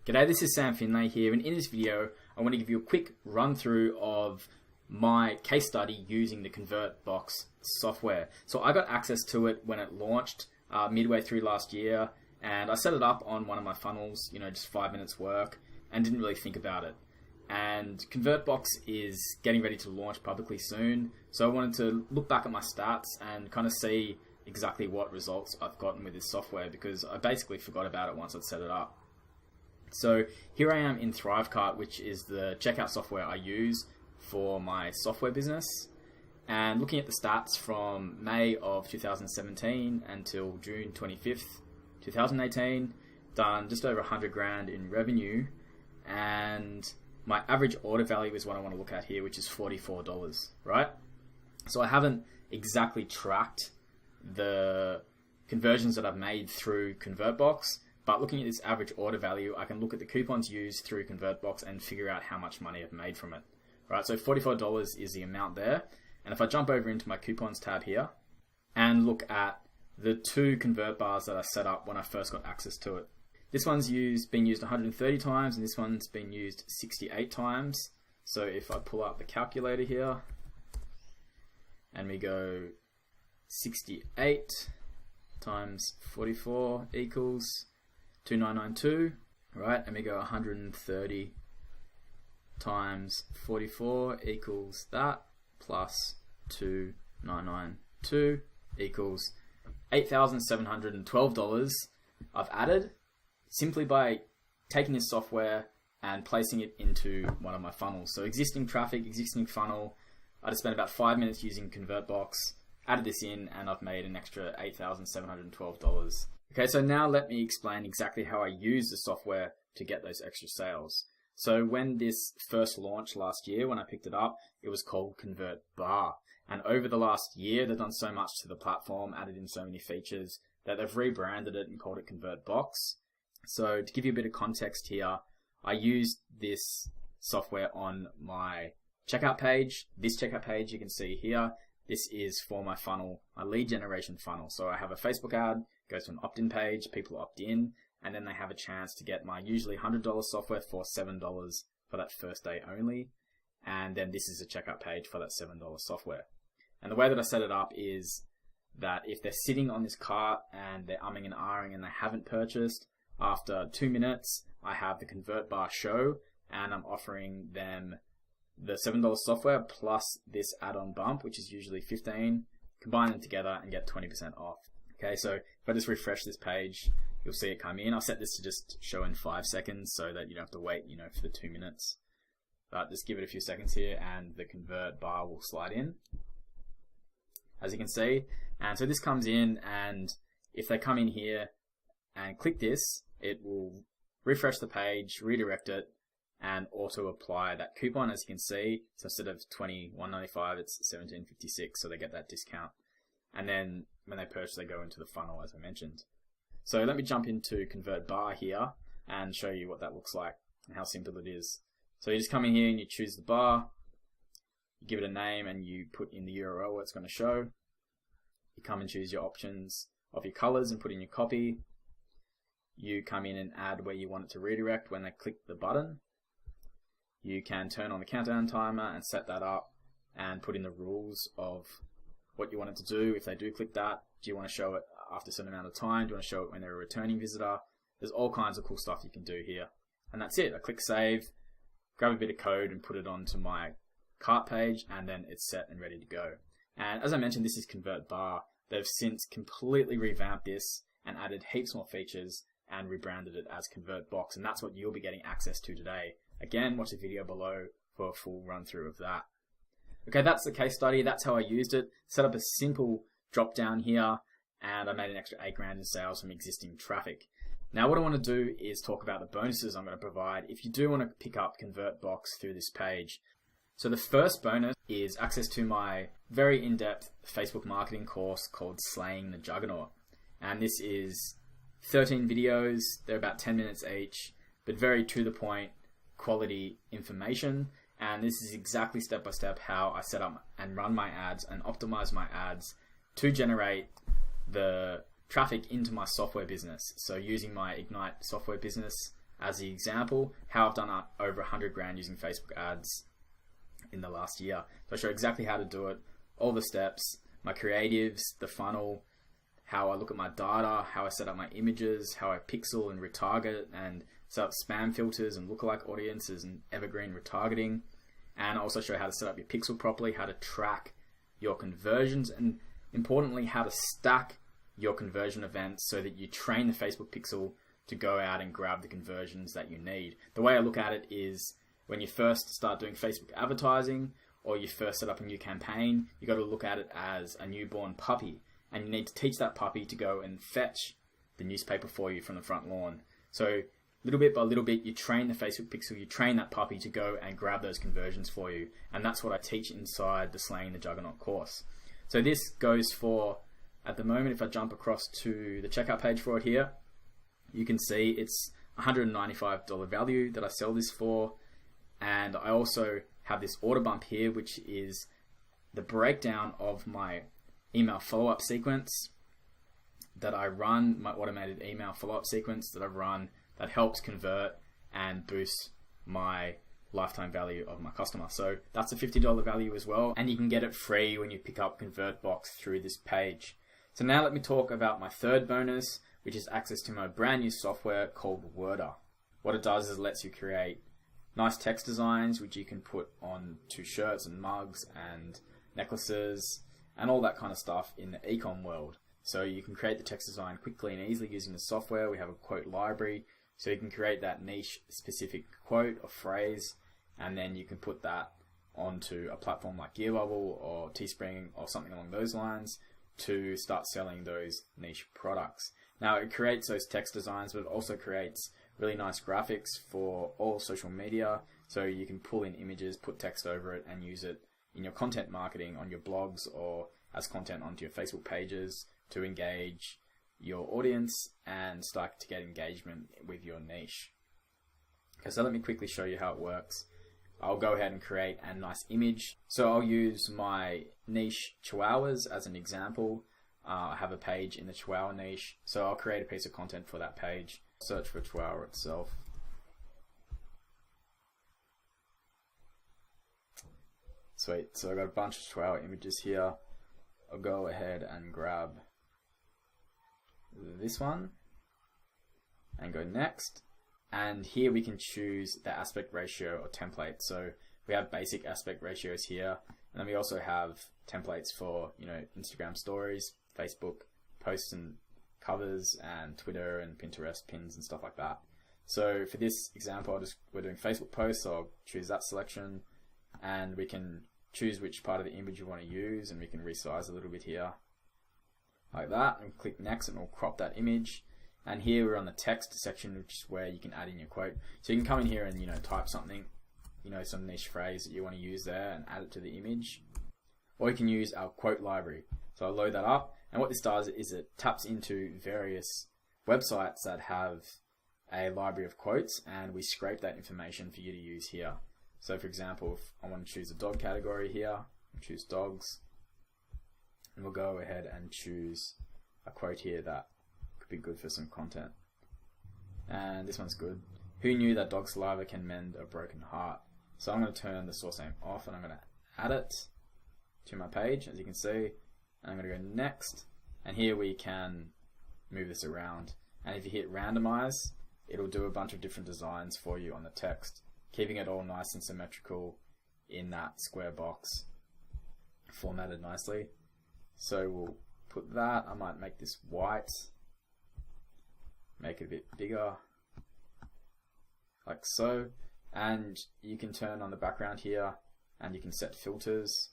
G'day, this is Sam Finlay here, and in this video I want to give you a quick run through of my case study using the ConvertBox software. So I got access to it when it launched midway through last year, and I set it up on one of my funnels, just 5 minutes work, and didn't really think about it. And ConvertBox is getting ready to launch publicly soon, so I wanted to look back at my stats and kind of see exactly what results I've gotten with this software, because I basically forgot about it once I'd set it up. So here I am in Thrivecart, which is the checkout software I use for my software business. And looking at the stats from May of 2017 until June 25th, 2018, done just over 100 grand in revenue. And my average order value is what I want to look at here, which is $44, right? So I haven't exactly tracked the conversions that I've made through ConvertBox, but looking at this average order value, I can look at the coupons used through ConvertBox and figure out how much money I've made from it. Right, so $44 is the amount there. And if I jump over into my coupons tab here and look at the two convert bars that I set up when I first got access to it. This one's been used 130 times, and this one's been used 68 times. So if I pull out the calculator here and we go 68 times 44 equals 2992, right? And we go 130 times 44 equals that, plus 2992 equals $8,712 I've added simply by taking this software and placing it into one of my funnels. So existing traffic, existing funnel, I just spent about 5 minutes using ConvertBox, added this in, and I've made an extra $8,712. Okay, so now let me explain exactly how I use the software to get those extra sales. So when this first launched last year, when I picked it up, it was called ConvertBar. And over the last year, they've done so much to the platform, added in so many features, that they've rebranded it and called it ConvertBox. So to give you a bit of context here, I used this software on my checkout page. This checkout page you can see here, this is for my funnel, my lead generation funnel. So I have a Facebook ad, goes to an opt-in page, people opt in, and then they have a chance to get my usually $100 software for $7 for that first day only. And then this is a checkout page for that $7 software. And the way that I set it up is that if they're sitting on this cart and they're umming and ahhing and they haven't purchased, after 2 minutes, I have the ConvertBar show, and I'm offering them the $7 software plus this add-on bump, which is usually $15. Combine them together and get 20% off. Okay, so if I just refresh this page, you'll see it come in. I'll set this to just show in 5 seconds so that you don't have to wait, for the 2 minutes. But just give it a few seconds here and the ConvertBar will slide in, as you can see. And so this comes in, and if they come in here and click this, it will refresh the page, redirect it, and auto apply that coupon, as you can see. So instead of $21.95, it's $17.56, so they get that discount. And then when they purchase, they go into the funnel, as I mentioned. So let me jump into ConvertBar here and show you what that looks like and how simple it is. So you just come in here and you choose the bar, you give it a name, and you put in the URL where it's going to show. You come and choose your options of your colors and put in your copy. You come in and add where you want it to redirect when they click the button. You can turn on the countdown timer and set that up and put in the rules of what you want it to do if they do click that. Do you want to show it after a certain amount of time? Do you want to show it when they're a returning visitor? There's all kinds of cool stuff you can do here. And that's it. I click save, grab a bit of code and put it onto my cart page, and then it's set and ready to go. And as I mentioned, this is ConvertBar. They've since completely revamped this and added heaps more features and rebranded it as ConvertBox, and that's what you'll be getting access to today. Again, watch the video below for a full run through of that. Okay, that's the case study. That's how I used it. Set up a simple drop down here, and I made an extra 8 grand in sales from existing traffic. Now what I want to do is talk about the bonuses I'm going to provide if you do want to pick up ConvertBox through this page. So the first bonus is access to my very in-depth Facebook marketing course called Slaying the Juggernaut. And this is 13 videos. They're about 10 minutes each, but very to the point, quality information. And this is exactly step by step how I set up and run my ads and optimize my ads to generate the traffic into my software business. So using my Ignite software business as the example how I've done over 100 grand using Facebook ads in the last year. So I show exactly how to do it, all the steps, my creatives, the funnel, how I look at my data, how I set up my images, how I pixel and retarget and set up spam filters and lookalike audiences and evergreen retargeting. And I also show how to set up your pixel properly, how to track your conversions, and importantly, how to stack your conversion events so that you train the Facebook pixel to go out and grab the conversions that you need. The way I look at it is when you first start doing Facebook advertising or you first set up a new campaign, you got to look at it as a newborn puppy, and you need to teach that puppy to go and fetch the newspaper for you from the front lawn. So little bit by little bit, you train the Facebook pixel, you train that puppy to go and grab those conversions for you. And that's what I teach inside the Slaying the Juggernaut course. So this goes for, at the moment, if I jump across to the checkout page for it here, you can see it's $195 value that I sell this for. And I also have this order bump here, which is the breakdown of my email follow-up sequence that I run, my automated email follow-up sequence that I run that helps convert and boost my lifetime value of my customer. So that's a $50 value as well, and you can get it free when you pick up ConvertBox through this page. So now let me talk about my third bonus, which is access to my brand new software called Worda. What it does is it lets you create nice text designs which you can put on to shirts and mugs and necklaces and all that kind of stuff in the e-com world. So you can create the text design quickly and easily using the software. We have a quote library, so you can create that niche specific quote or phrase, and then you can put that onto a platform like Gearbubble or Teespring or something along those lines to start selling those niche products. Now it creates those text designs, but it also creates really nice graphics for all social media. So you can pull in images, put text over it, and use it in your content marketing on your blogs or as content onto your Facebook pages to engage your audience and start to get engagement with your niche. Okay, so let me quickly show you how it works. I'll go ahead and create a nice image. So I'll use my niche Chihuahuas as an example. I have a page in the Chihuahua niche, so I'll create a piece of content for that page. Search for Chihuahua itself. Sweet, so I've got a bunch of Chihuahua images here. I'll go ahead and grab this one and go next. And here we can choose the aspect ratio or template. So we have basic aspect ratios here, and then we also have templates for, Instagram stories, Facebook posts and covers, and Twitter and Pinterest pins and stuff like that. So for this example, we're doing Facebook posts, so I'll choose that selection, and we can choose which part of the image you want to use, and we can resize a little bit here like that, and click next, and it'll crop that image. And here we're on the text section, which is where you can add in your quote. So you can come in here and type something, some niche phrase that you want to use there and add it to the image. Or you can use our quote library. So I'll load that up, and what this does is it taps into various websites that have a library of quotes, and we scrape that information for you to use here. So for example, if I want to choose a dog category here, I'll choose dogs, and we'll go ahead and choose a quote here that could be good for some content. And this one's good. Who knew that dog saliva can mend a broken heart? So I'm going to turn the source name off, and I'm going to add it to my page, as you can see. And I'm going to go next, and here we can move this around. And if you hit randomize, it'll do a bunch of different designs for you on the text, keeping it all nice and symmetrical in that square box, formatted nicely. So we'll put that. I might make this white, make it a bit bigger, like so. And you can turn on the background here, and you can set filters.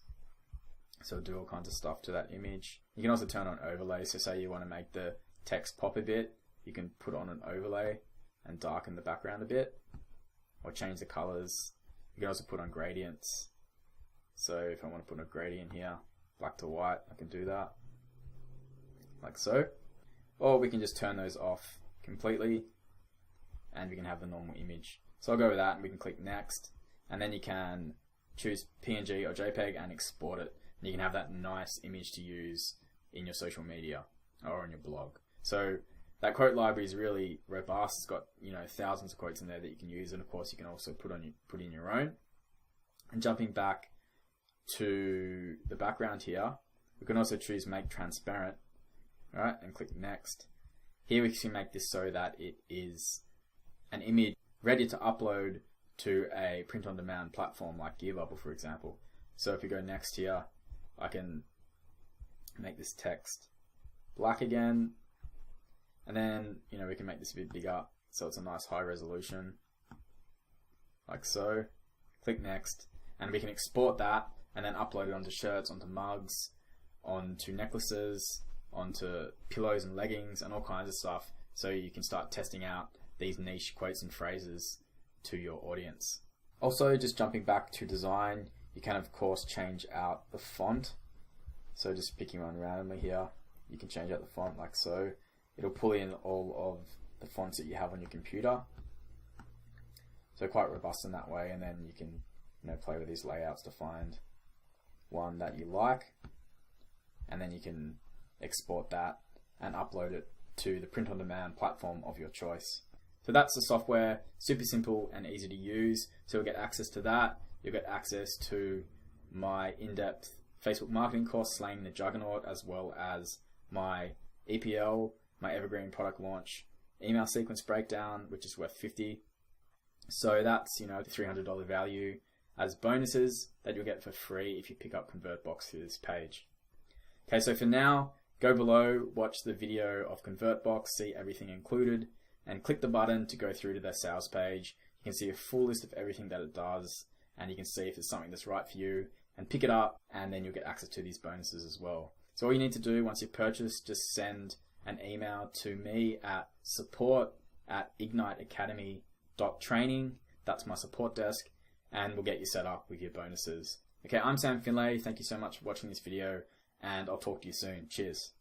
So do all kinds of stuff to that image. You can also turn on overlay. So say you want to make the text pop a bit, you can put on an overlay and darken the background a bit, or change the colors. You can also put on gradients. So if I want to put a gradient here, black to white, I can do that, like so. Or we can just turn those off completely, and we can have the normal image. So I'll go with that, and we can click next, and then you can choose PNG or JPEG and export it. And you can have that nice image to use in your social media or on your blog. So That quote library is really robust. It's got, you know, thousands of quotes in there that you can use, and of course you can also put in your own. And jumping back to the background here, we can also choose make transparent, right? And click next. Here we can make this so that it is an image ready to upload to a print-on-demand platform like Gearbubble, for example. So if we go next here, I can make this text black again, and then, you know, we can make this a bit bigger so it's a nice high resolution, like so. Click next, and we can export that and then upload it onto shirts, onto mugs, onto necklaces, onto pillows and leggings and all kinds of stuff, so you can start testing out these niche quotes and phrases to your audience. Also, just jumping back to design, you can of course change out the font. So just picking one randomly here, you can change out the font like so. It'll pull in all of the fonts that you have on your computer. So quite robust in that way, and then you can, you know, play with these layouts to find one that you like, and then you can export that and upload it to the print-on-demand platform of your choice. So that's the software, super simple and easy to use. So you'll get access to that. You'll get access to my in-depth Facebook marketing course, Slaying the Juggernaut, as well as my EPL, my Evergreen Product Launch email sequence breakdown, which is worth $50. So that's, you know, $300 value as bonuses that you'll get for free if you pick up ConvertBox through this page. Okay, so for now, go below, watch the video of ConvertBox, see everything included, and click the button to go through to their sales page. You can see a full list of everything that it does, and you can see if it's something that's right for you, and pick it up, and then you'll get access to these bonuses as well. So all you need to do once you purchase, just send an email to me at support@igniteacademy.training. That's my support desk, and we'll get you set up with your bonuses. Okay, I'm Sam Finlay. Thank you so much for watching this video, and I'll talk to you soon. Cheers.